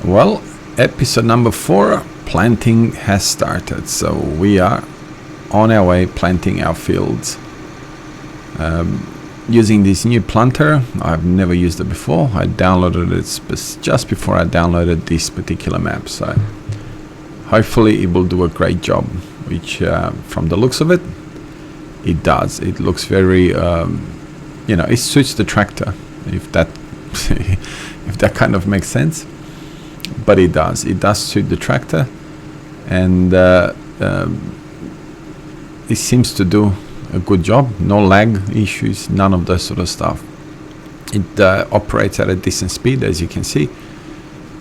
Well, episode number 4, planting has started. So we are on our way planting our fields. Using this new planter. I've never used it before. I downloaded it just before I downloaded this particular map. So hopefully it will do a great job, which from the looks of it, it does. It looks very, it suits the tractor, if that if that kind of makes sense. But it does suit the tractor, and it seems to do a good job. No lag issues, none of that sort of stuff. It operates at a decent speed, as you can see.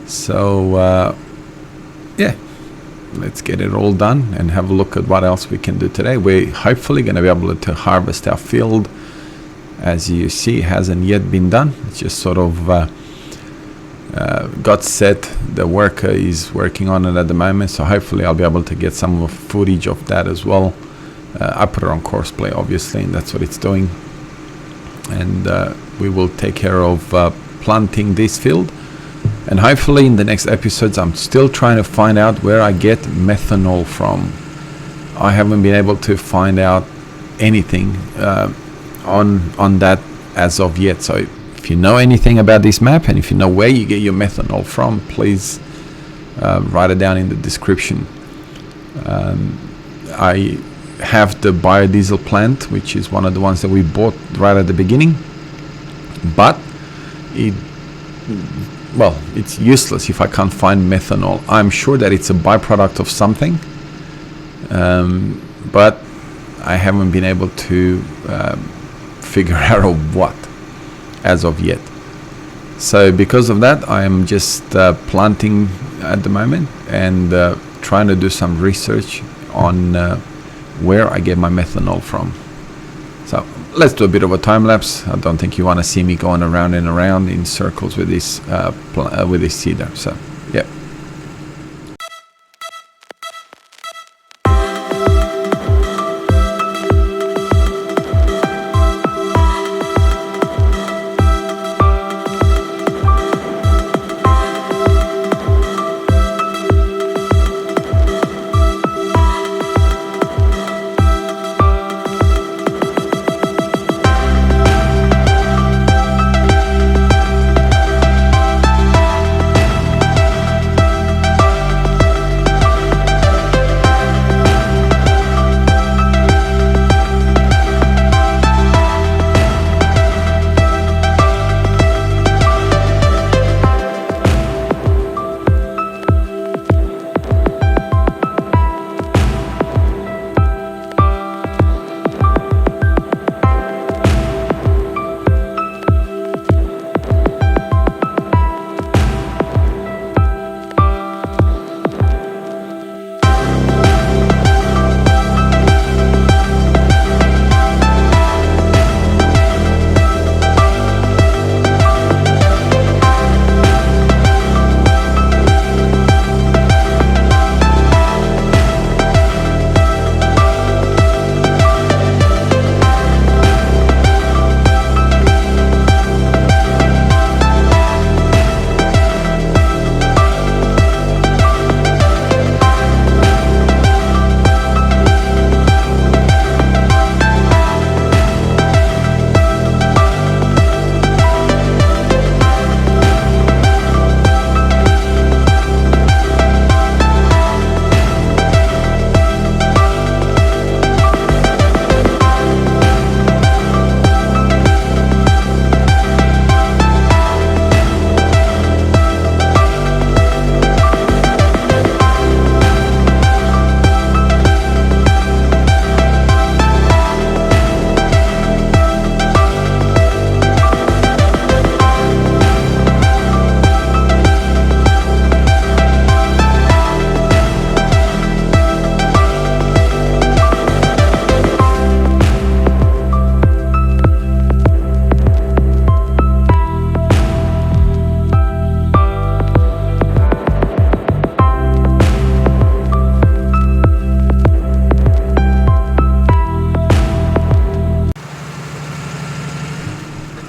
So yeah, let's get it all done and have a look at what else we can do today. We're hopefully going to be able to harvest our field. As you see, it hasn't yet been done. It's just sort of got set. The worker is working on it at the moment, so hopefully I'll be able to get some footage of that as well. I put it on Courseplay, obviously, and that's what it's doing. And we will take care of planting this field. And hopefully in the next episodes, I'm still trying to find out where I get methanol from. I haven't been able to find out anything on that as of yet. So if you know anything about this map, and if you know where you get your methanol from, please write it down in the description. I have the biodiesel plant, which is one of the ones that we bought right at the beginning, but it's useless if I can't find methanol. I'm sure that it's a byproduct of something, but I haven't been able to figure out what as of yet. So because of that, I am just planting at the moment and trying to do some research on where I get my methanol from. So let's do a bit of a time lapse. I don't think you want to see me going around and around in circles with this seeder. So yeah.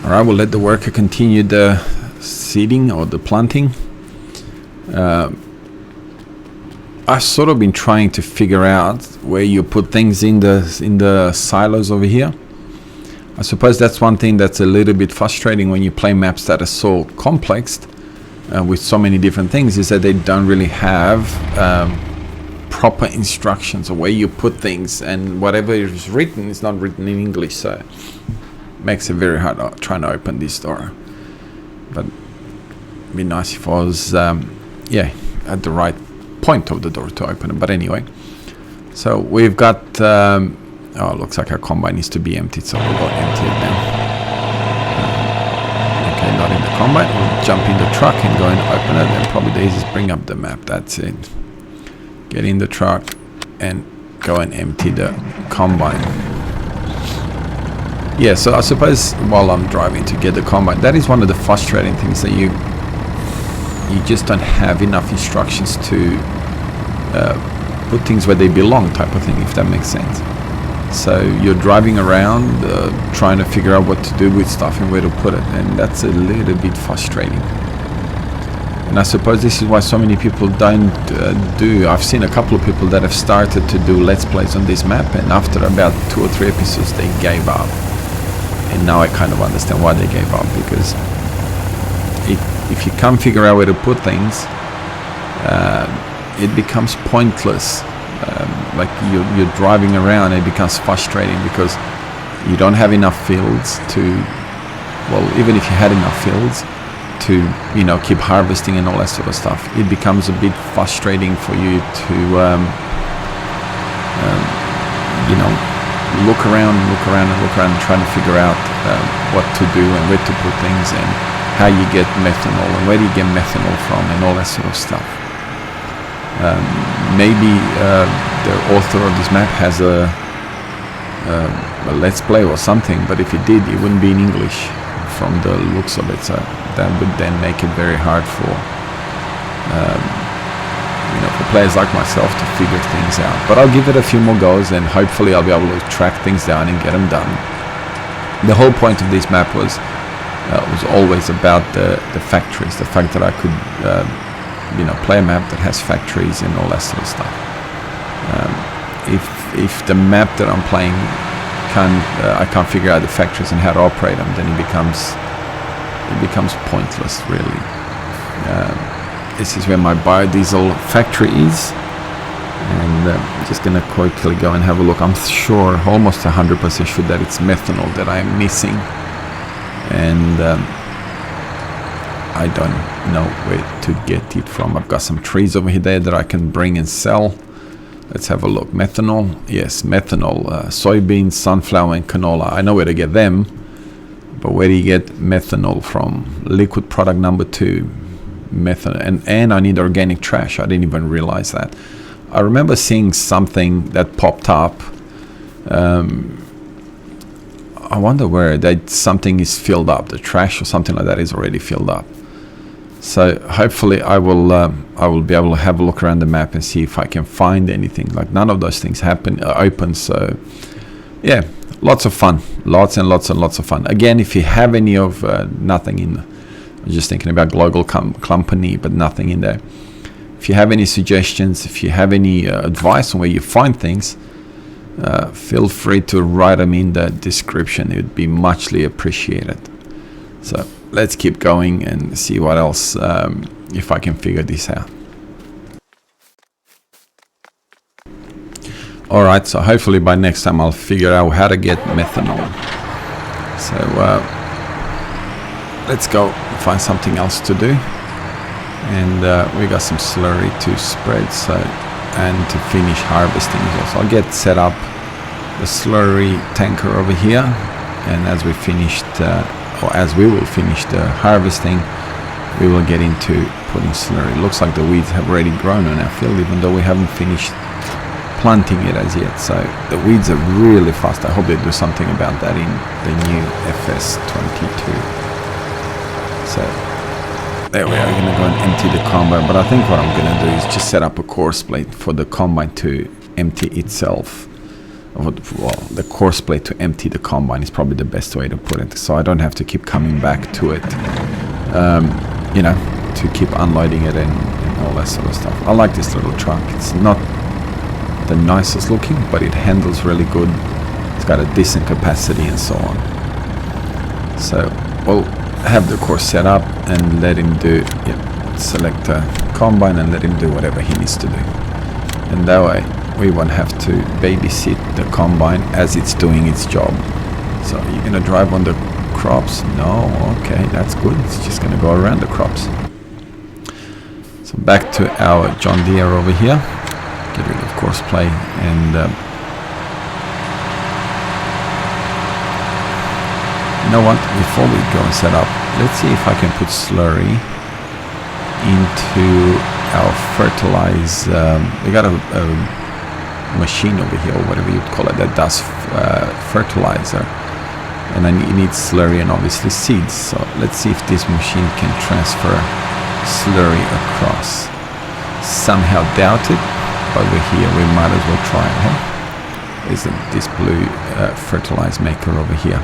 Alright, we'll let the worker continue the seeding or the planting. I've sort of been trying to figure out where you put things in the silos over here. I suppose that's one thing that's a little bit frustrating when you play maps that are so complex with so many different things, is that they don't really have proper instructions of where you put things, and whatever is written is not written in English, so it makes it very hard trying to open this door. But it'd be nice if I was at the right point of the door to open it. But anyway, so we've got it looks like our combine needs to be emptied, so we'll go empty it now. Okay, not in the combine. We'll jump in the truck and go and open it, and probably the easiest, bring up the map. That's it. Get in the truck and go and empty the combine. Yeah, so I suppose while I'm driving to get the combine, that is one of the frustrating things, that you just don't have enough instructions to put things where they belong, type of thing, if that makes sense. So you're driving around trying to figure out what to do with stuff and where to put it, and that's a little bit frustrating. And I suppose this is why so many people don't do. I've seen a couple of people that have started to do Let's Plays on this map, and after about 2 or 3 episodes they gave up. And now I kind of understand why they gave up, because if you can't figure out where to put things, it becomes pointless. Like you're driving around, it becomes frustrating because you don't have enough fields to, well, even if you had enough fields to, keep harvesting and all that sort of stuff, it becomes a bit frustrating for you to, look around trying to figure out what to do and where to put things and how you get methanol and where do you get methanol from and all that sort of stuff. Maybe the author of this map has a Let's Play or something, but if it did, it wouldn't be in English from the looks of it, so that would then make it very hard for for players like myself to figure things out. But I'll give it a few more goes, and hopefully I'll be able to track things down and get them done. The whole point of this map was always about the factories, the fact that I could play a map that has factories and all that sort of stuff. If the map that I'm playing I can't figure out the factories and how to operate them, then it becomes pointless, really. This is where my biodiesel factory is, and I'm just gonna quickly go and have a look. I'm sure, almost 100% sure, that it's methanol that I'm missing, and I don't know where to get it from. I've got some trees over here that I can bring and sell. Let's have a look. Methanol, yes, methanol, soybeans, sunflower and canola. I know where to get them, but where do you get methanol from? Liquid product number 2, methanol, and I need organic trash. I didn't even realize that. I remember seeing something that popped up. I wonder where that something is filled up. The trash or something like that is already filled up. So hopefully I will be able to have a look around the map and see if I can find anything. Like, none of those things open. So yeah, lots of fun, lots and lots of fun. Again, if you have any of nothing in, I'm just thinking about global company, but nothing in there. If you have any suggestions, if you have any advice on where you find things, feel free to write them in the description. It would be muchly appreciated. So let's keep going and see what else, if I can figure this out. Alright, so hopefully by next time I'll figure out how to get methanol. So let's go find something else to do. And we got some slurry to spread, so, and to finish harvesting as well. So I'll get set up the slurry tanker over here, and as we finished, or as we will finish the harvesting, we will get into putting slurry. It looks like the weeds have already grown on our field, even though we haven't finished planting it as yet. So the weeds are really fast. I hope they do something about that in the new Fs19. So there we are. We're going to go and empty the combine, but I think what I'm going to do is just set up a course plate for the combine to empty itself. Well, the course plate to empty the combine is probably the best way to put it, so I don't have to keep coming back to it, to keep unloading it and all that sort of stuff. I like this little truck. It's not the nicest looking, but it handles really good. It's got a decent capacity and so on. So we'll have the course set up and let him do, select a combine and let him do whatever he needs to do. And that way we won't have to babysit the combine as it's doing its job. So you're gonna drive on the crops? No, okay, that's good. It's just gonna go around the crops. So back to our John Deere over here. Get rid of course play and you know what, before we go and set up, let's see if I can put slurry into our fertilize. We got a machine over here, or whatever you'd call it, that does fertilizer, and I need slurry and obviously seeds. So let's see if this machine can transfer slurry across. Somehow doubt it, but we're here, we might as well try it. Hey? There's this blue fertilize maker over here.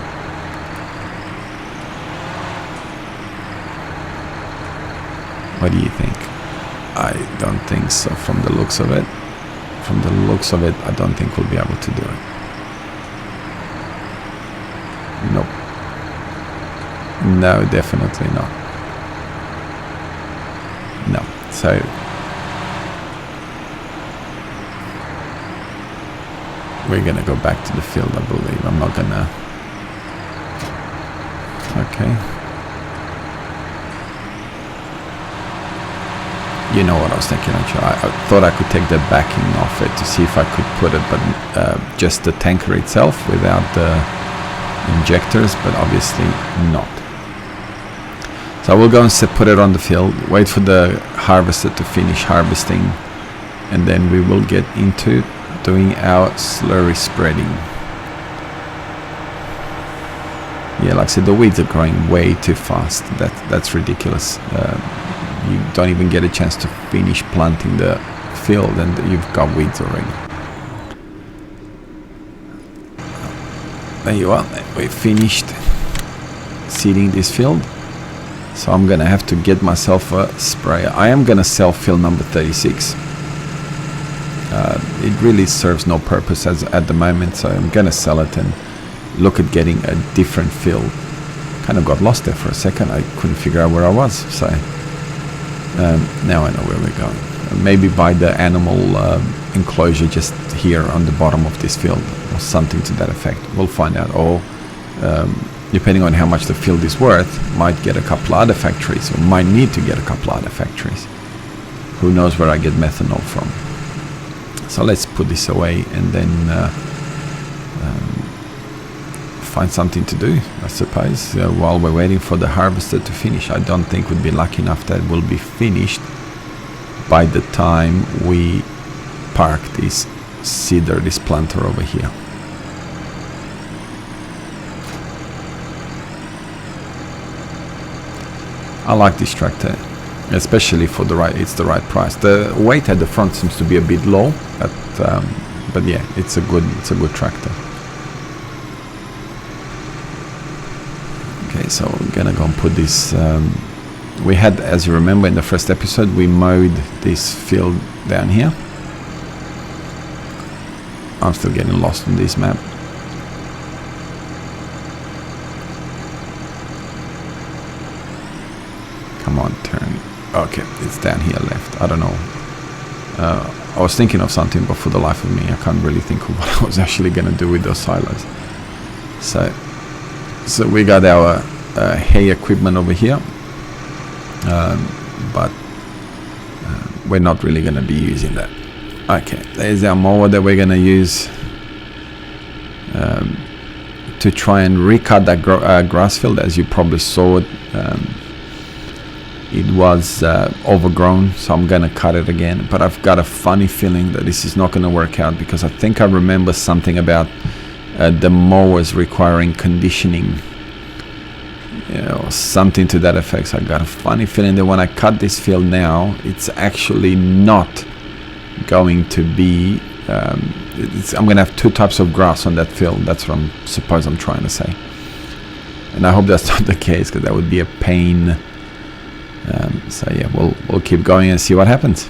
What do you think? I don't think so from the looks of it. From the looks of it, I don't think we'll be able to do it. Nope. No, definitely not. No. So we're gonna go back to the field, I believe. I'm not gonna... Okay. You know what I was thinking, actually. I thought I could take the backing off it to see if I could put it, but just the tanker itself without the injectors, but obviously not. So I will go and put it on the field, wait for the harvester to finish harvesting, and then we will get into doing our slurry spreading. Yeah, like I said, the weeds are growing way too fast. That's ridiculous. You don't even get a chance to finish planting the field and you've got weeds already. There you are, we finished seeding this field. So I'm gonna have to get myself a sprayer. I am gonna sell field number 36. It really serves no purpose at the moment, so I'm gonna sell it and look at getting a different field. Kind of got lost there for a second. I couldn't figure out where I was, so now I know where we're going. Maybe by the animal enclosure just here on the bottom of this field or something to that effect. We'll find out. Or depending on how much the field is worth, might get a couple other factories, or might need to get a couple other factories. Who knows where I get methanol from. So let's put this away and then find something to do, I suppose, while we're waiting for the harvester to finish. I don't think we'd be lucky enough that it will be finished by the time we park this seeder, this planter over here. I like this tractor, especially for it's the right price. The weight at the front seems to be a bit low, but yeah, it's a good tractor. Okay, so we're gonna go and put this. We had, as you remember in the first episode, we mowed this field down here. I'm still getting lost on this map. Come on, turn. Okay, it's down here left. I don't know. I was thinking of something, but for the life of me, I can't really think of what I was actually gonna do with those silos. So we got our hay equipment over here, but we're not really going to be using that. Okay, there's our mower that we're going to use to try and recut that grass field. As you probably saw it, it was overgrown, so I'm going to cut it again. But I've got a funny feeling that this is not going to work out, because I think I remember something about the mowers requiring conditioning, something to that effect. So I got a funny feeling that when I cut this field now, it's actually not going to be I'm gonna have two types of grass on that field. That's what I'm trying to say, and I hope that's not the case, because that would be a pain So yeah, we'll keep going and see what happens.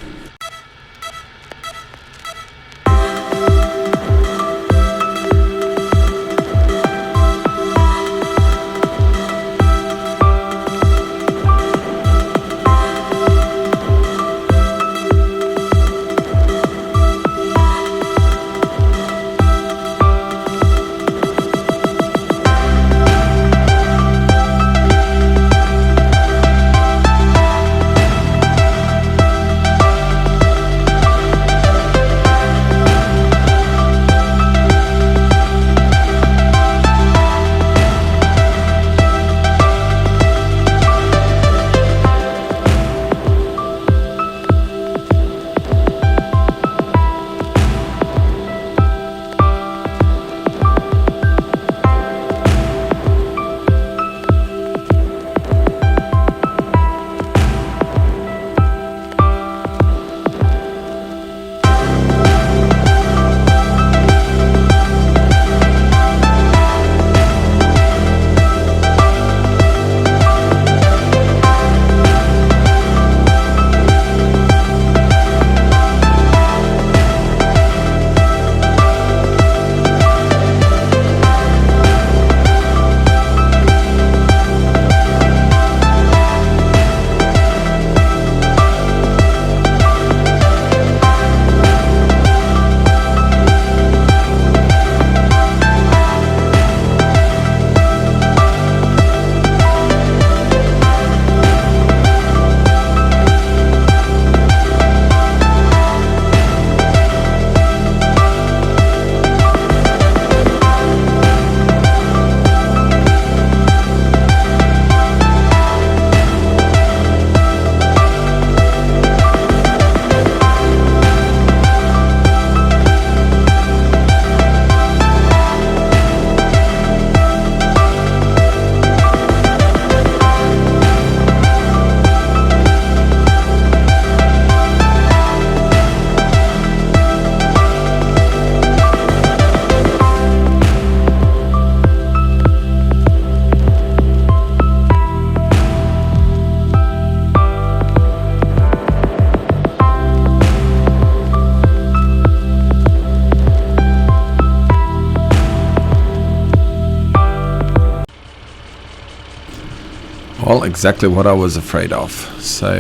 Well, exactly what I was afraid of. So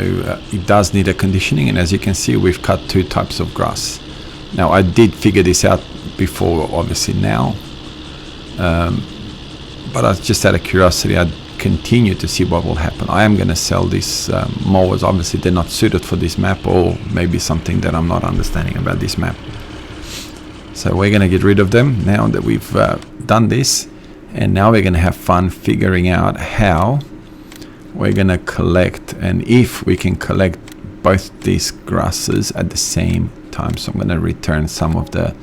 it does need a conditioning, and as you can see, we've cut 2 types of grass. Now, I did figure this out before, obviously now, but I just out of curiosity, I'd continue to see what will happen. I am going to sell these mowers. Obviously, they're not suited for this map, or maybe something that I'm not understanding about this map. So we're going to get rid of them now that we've done this, and now we're going to have fun figuring out how we're going to collect, and if we can collect both these grasses at the same time. So I'm going to return some of the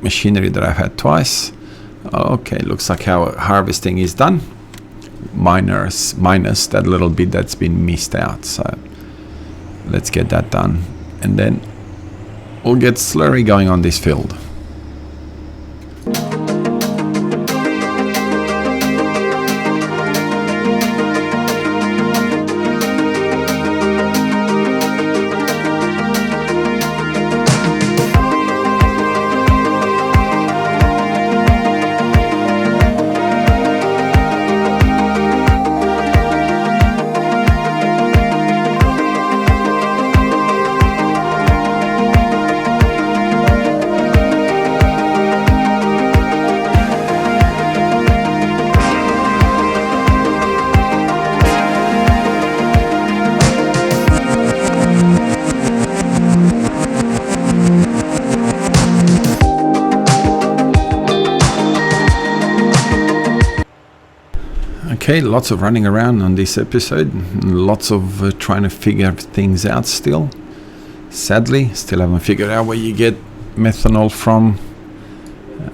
machinery that I've had twice. Okay, looks like our harvesting is done, minus that little bit that's been missed out. So let's get that done, and then we'll get slurry going on this field. Okay, lots of running around on this episode, lots of trying to figure things out still. Sadly, still haven't figured out where you get methanol from.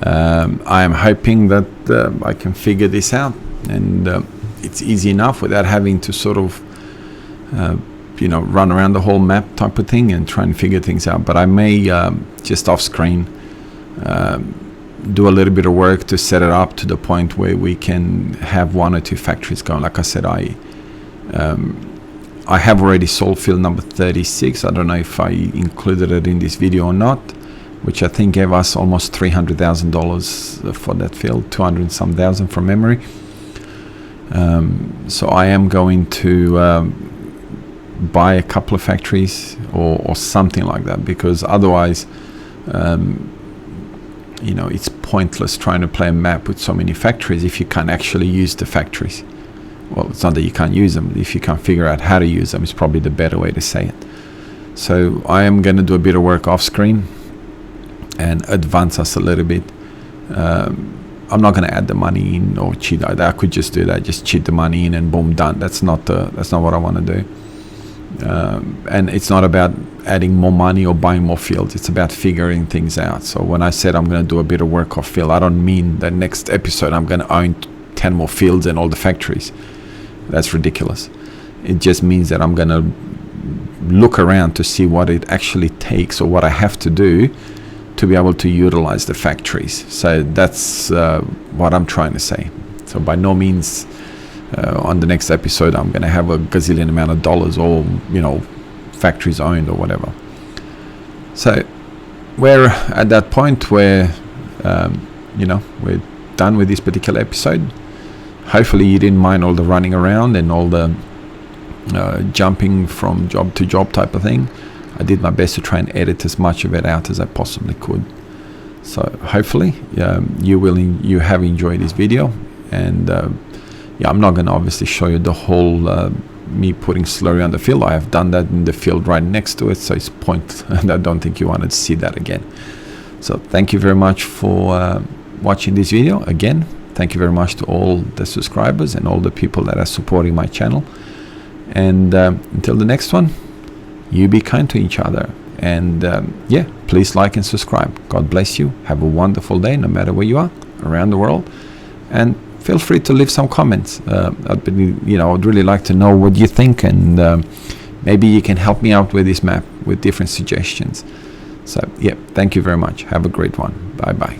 I am hoping that I can figure this out, and it's easy enough without having to sort of run around the whole map type of thing and try and figure things out. But I may just off screen do a little bit of work to set it up to the point where we can have 1 or 2 factories going. Like I said, I I have already sold field number 36. I don't know if I included it in this video or not, which I think gave us almost $300,000 for that field, 200 and some thousand from memory. So I am going to buy a couple of factories or something like that, because otherwise you know, it's pointless trying to play a map with so many factories if you can't actually use the factories. Well, it's not that you can't use them. If you can't figure out how to use them, it's probably the better way to say it. So I am going to do a bit of work off screen and advance us a little bit. I'm not going to add the money in or cheat. I could just do that, just cheat the money in and boom, done. That's not what I want to do. And it's not about adding more money or buying more fields. It's about figuring things out. So when I said I'm going to do a bit of work off field, I don't mean that next episode I'm going to own 10 more fields and all the factories. That's ridiculous. It just means that I'm going to look around to see what it actually takes or what I have to do to be able to utilize the factories. So that's what I'm trying to say. So by no means on the next episode I'm going to have a gazillion amount of dollars or, you know, factories owned or whatever. So we're at that point where you know, we're done with this particular episode. Hopefully you didn't mind all the running around and all the jumping from job to job type of thing. I did my best to try and edit as much of it out as I possibly could. So hopefully you have enjoyed this video. And yeah, I'm not going to obviously show you the whole me putting slurry on the field. I have done that in the field right next to it, so it's pointless, and I don't think you wanted to see that again. So thank you very much for watching this video. Again, thank you very much to all the subscribers and all the people that are supporting my channel. And until the next one, you be kind to each other. And yeah, please like and subscribe. God bless you. Have a wonderful day, no matter where you are around the world. And feel free to leave some comments. I'd really like to know what you think, and maybe you can help me out with this map with different suggestions. So yeah, thank you very much. Have a great one. Bye bye.